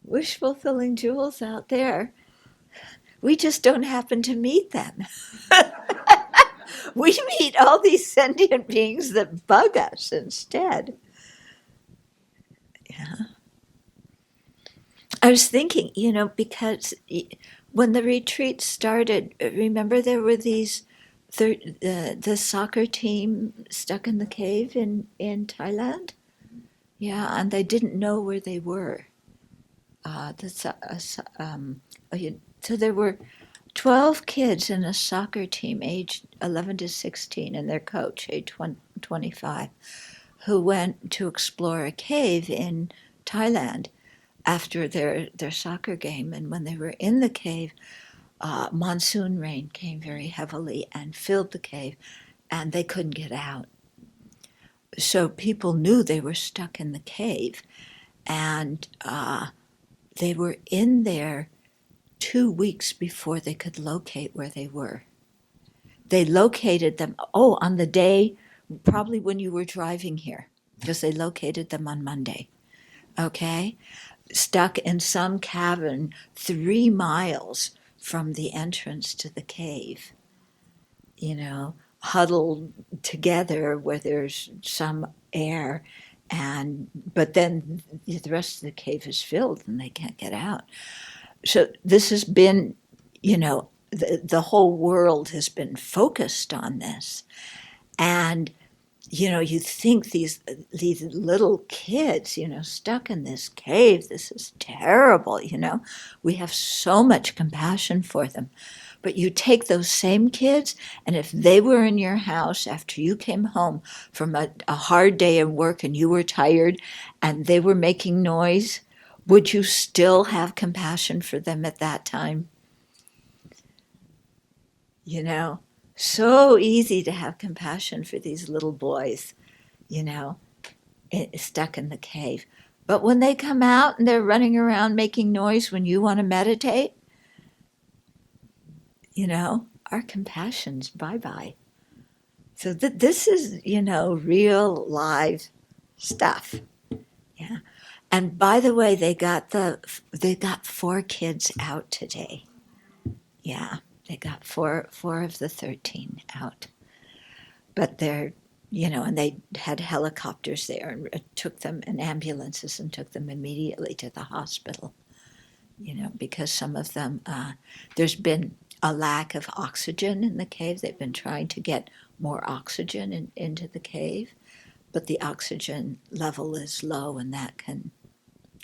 wish-fulfilling jewels out there. We just don't happen to meet them. We meet all these sentient beings that bug us instead. Yeah. I was thinking, because when the retreat started, remember there were these, the soccer team stuck in the cave in Thailand? Yeah, and they didn't know where they were. So there were 12 kids in a soccer team aged 11 to 16 and their coach, age 25, who went to explore a cave in Thailand after their soccer game. And when they were in the cave, monsoon rain came very heavily and filled the cave, and they couldn't get out. So people knew they were stuck in the cave, and they were in there 2 weeks before they could locate where they were. They located them, on the day, probably when you were driving here, because they located them on Monday, okay? Stuck in some cabin 3 miles from the entrance to the cave, huddled together where there's some air, but then the rest of the cave is filled and they can't get out. So this has been, the whole world has been focused on this. And, you think these little kids, stuck in this cave, this is terrible, We have so much compassion for them. But you take those same kids, and if they were in your house after you came home from a hard day of work and you were tired and they were making noise, would you still have compassion for them at that time? So easy to have compassion for these little boys, stuck in the cave. But when they come out and they're running around making noise when you want to meditate, our compassion's bye-bye. So this is, real live stuff. Yeah. And by the way, they got 4 kids out today. Yeah, they got four of the 13 out. But they're, and they had helicopters there and took them, and ambulances, and took them immediately to the hospital. Because some of them, there's been a lack of oxygen in the cave. They've been trying to get more oxygen into the cave, but the oxygen level is low, and that can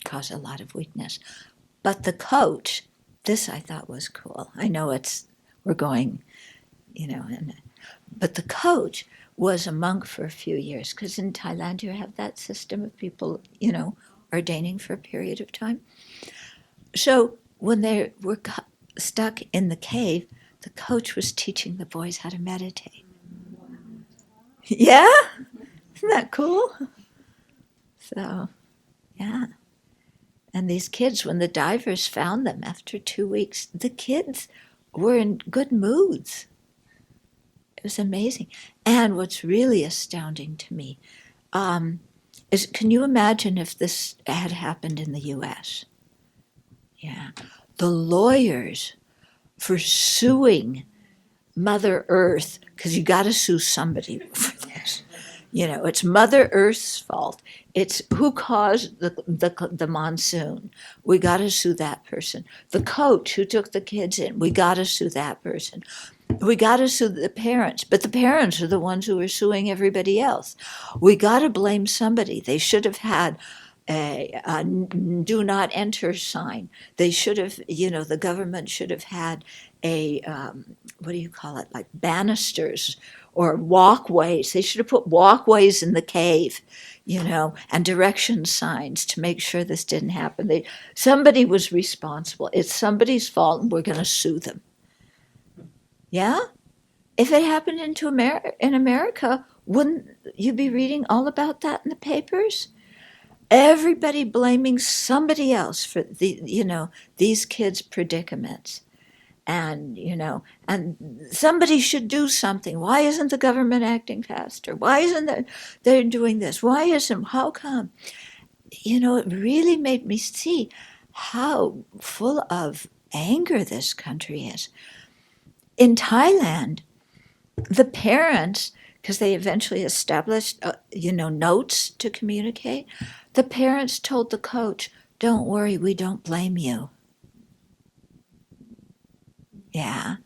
cause a lot of weakness. But the coach, this I thought was cool. I know we're going, but the coach was a monk for a few years, because in Thailand you have that system of people, ordaining for a period of time. So when they were stuck in the cave, the coach was teaching the boys how to meditate. Yeah? Isn't that cool? So, yeah. And these kids, when the divers found them after 2 weeks, the kids were in good moods. It was amazing. And what's really astounding to me is, can you imagine if this had happened in the U.S.? Yeah. The lawyers for suing Mother Earth, because you got to sue somebody for this. It's Mother Earth's fault. It's who caused the monsoon. We got to sue that person. The coach who took the kids in, we got to sue that person. We got to sue the parents, but the parents are the ones who are suing everybody else. We got to blame somebody. They should have had a do not enter sign. They should have, the government should have had a, what do you call it, like banisters or walkways. They should have put walkways in the cave, and direction signs to make sure this didn't happen. Somebody was responsible. It's somebody's fault, and we're going to sue them. Yeah? If it happened in America, wouldn't you be reading all about that in the papers? Everybody blaming somebody else for these kids' predicaments. And, and somebody should do something. Why isn't the government acting faster? Why isn't they doing this? How come? It really made me see how full of anger this country is. In Thailand, the parents, because they eventually established, notes to communicate, the parents told the coach, "Don't worry, we don't blame you." Yeah.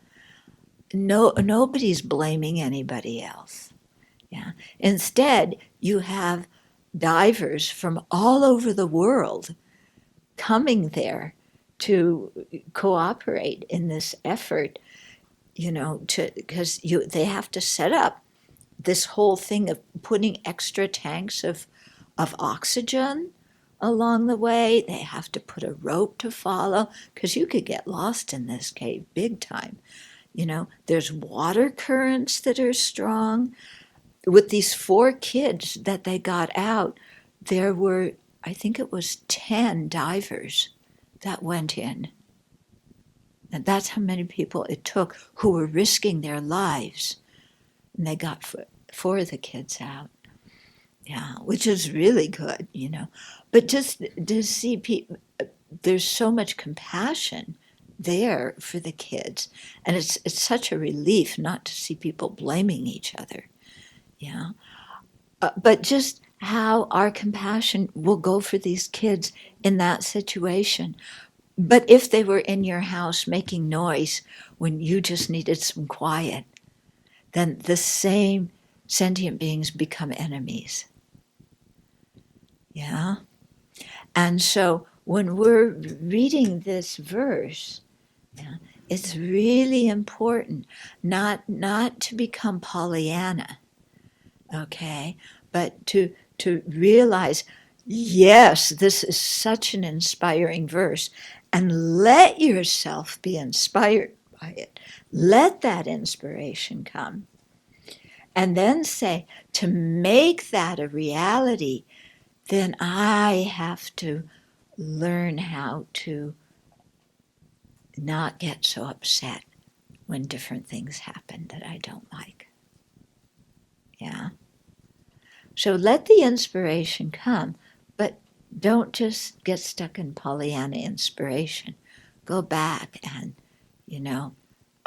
Nobody's blaming anybody else. Yeah. Instead, you have divers from all over the world coming there to cooperate in this effort, because they have to set up this whole thing of putting extra tanks of oxygen along the way. They have to put a rope to follow, because you could get lost in this cave big time. There's water currents that are strong. With these 4 kids that they got out, there were, I think it was 10 divers that went in. And that's how many people it took who were risking their lives. And they got 4 of the kids out. Yeah, which is really good, But just to see people, there's so much compassion there for the kids. And it's such a relief not to see people blaming each other. Yeah. But just how our compassion will go for these kids in that situation. But if they were in your house making noise when you just needed some quiet, then the same sentient beings become enemies. Yeah? And so when we're reading this verse, yeah, it's really important not to become Pollyanna, okay, but to realize, yes, this is such an inspiring verse, and let yourself be inspired by it. Let that inspiration come. And then say, to make that a reality, then I have to learn how to not get so upset when different things happen that I don't like. Yeah. So let the inspiration come, but don't just get stuck in Pollyanna inspiration. Go back and,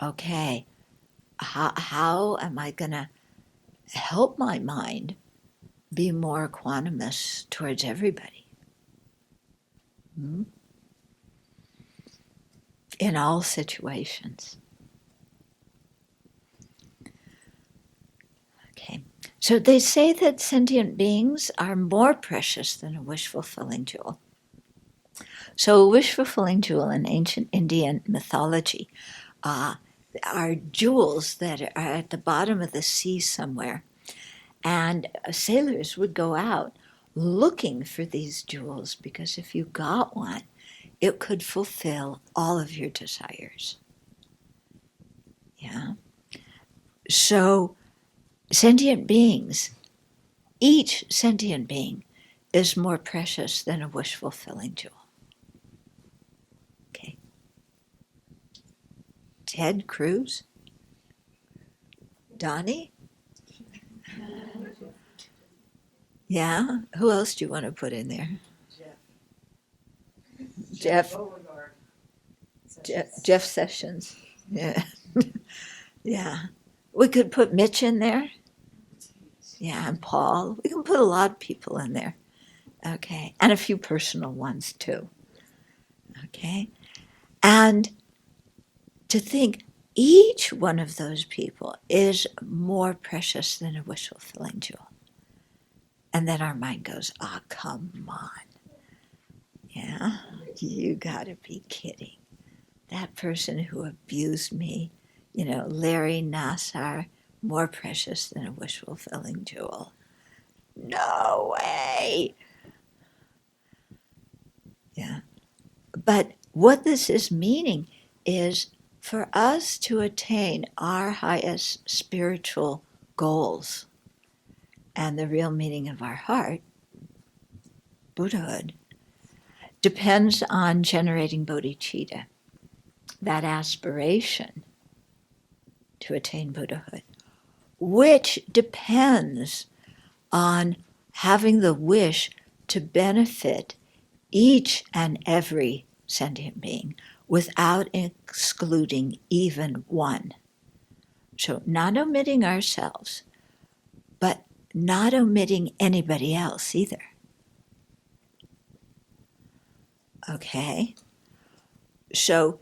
okay, how am I going to help my mind be more equanimous towards everybody? In all situations. Okay. So they say that sentient beings are more precious than a wish-fulfilling jewel. So a wish-fulfilling jewel in ancient Indian mythology are jewels that are at the bottom of the sea somewhere. And sailors would go out looking for these jewels because if you got one, it could fulfill all of your desires. Yeah. So sentient beings, each sentient being is more precious than a wish-fulfilling jewel. Okay. Ted Cruz? Donnie? Yeah? Who else do you want to put in there? Jeff Sessions. Yeah. Yeah. We could put Mitch in there. Yeah, and Paul. We can put a lot of people in there. Okay. And a few personal ones too. Okay. And to think each one of those people is more precious than a wish-fulfilling jewel. And then our mind goes, oh, come on. Yeah, you gotta be kidding. That person who abused me, Larry Nassar, more precious than a wish-fulfilling jewel. No way. Yeah. But what this is meaning is for us to attain our highest spiritual goals and the real meaning of our heart, Buddhahood, depends on generating bodhicitta, that aspiration to attain Buddhahood, which depends on having the wish to benefit each and every sentient being without excluding even one. So not omitting ourselves, but not omitting anybody else either. Okay? So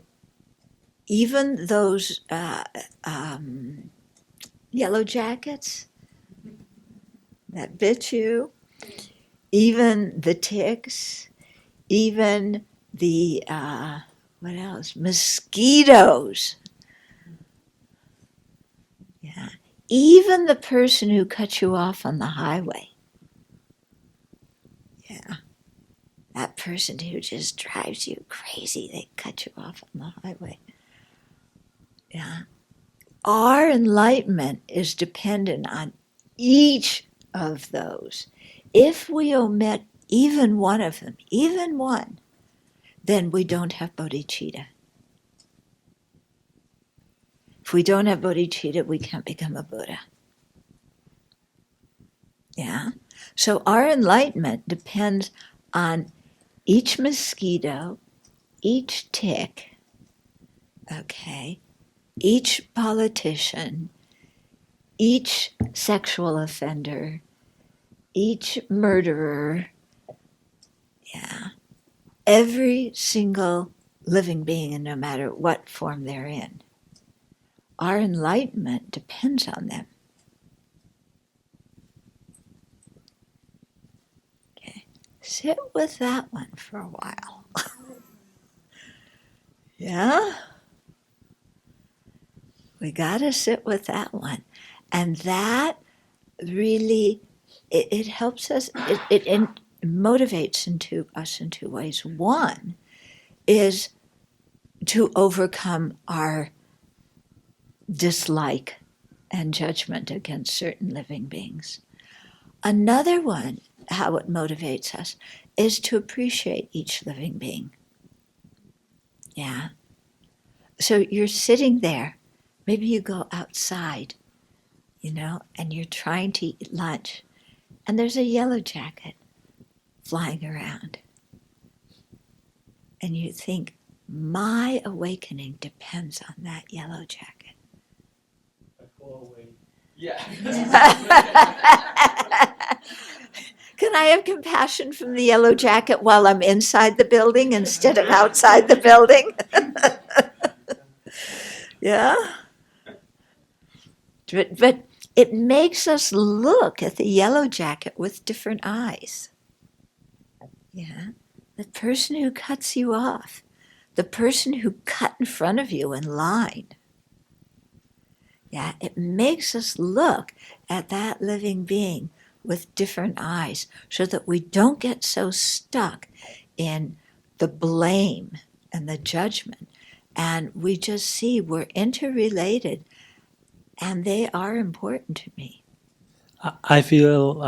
even those yellow jackets that bit you, even the ticks, even the, what else? Mosquitoes. Yeah. Even the person who cut you off on the highway. Yeah. That person who just drives you crazy, they cut you off on the highway. Yeah. Our enlightenment is dependent on each of those. If we omit even one of them, even one, then we don't have bodhicitta. If we don't have bodhicitta, we can't become a Buddha. Yeah? So our enlightenment depends on each mosquito, each tick, okay, each politician, each sexual offender, each murderer, yeah, every single living being, and no matter what form they're in. Our enlightenment depends on them. Okay, sit with that one for a while. Yeah? We gotta sit with that one. And that really, it helps us, it motivates us in two ways. One is to overcome our dislike and judgment against certain living beings. Another one, how it motivates us, is to appreciate each living being. Yeah. So you're sitting there Maybe you go outside, and you're trying to eat lunch, and there's a yellow jacket flying around. And you think, my awakening depends on that yellow jacket. Yeah. Can I have compassion from the yellow jacket while I'm inside the building instead of outside the building? Yeah. But it makes us look at the yellow jacket with different eyes. Yeah. The person who cuts you off, the person who cut in front of you in line. Yeah, it makes us look at that living being with different eyes so that we don't get so stuck in the blame and the judgment. And we just see we're interrelated and they are important to me. I feel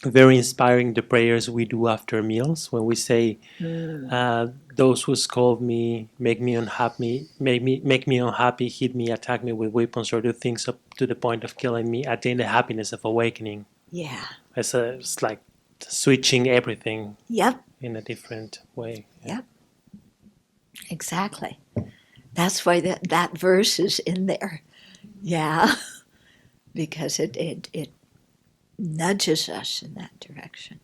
very inspiring the prayers we do after meals when we say, "Those who scold me, make me unhappy, make me unhappy, hit me, attack me with weapons, or do things up to the point of killing me, attain the happiness of awakening." Yeah. It's like switching everything Yep. in a different way. Yep. Exactly. That's why that verse is in there. Yeah. Because it nudges us in that direction.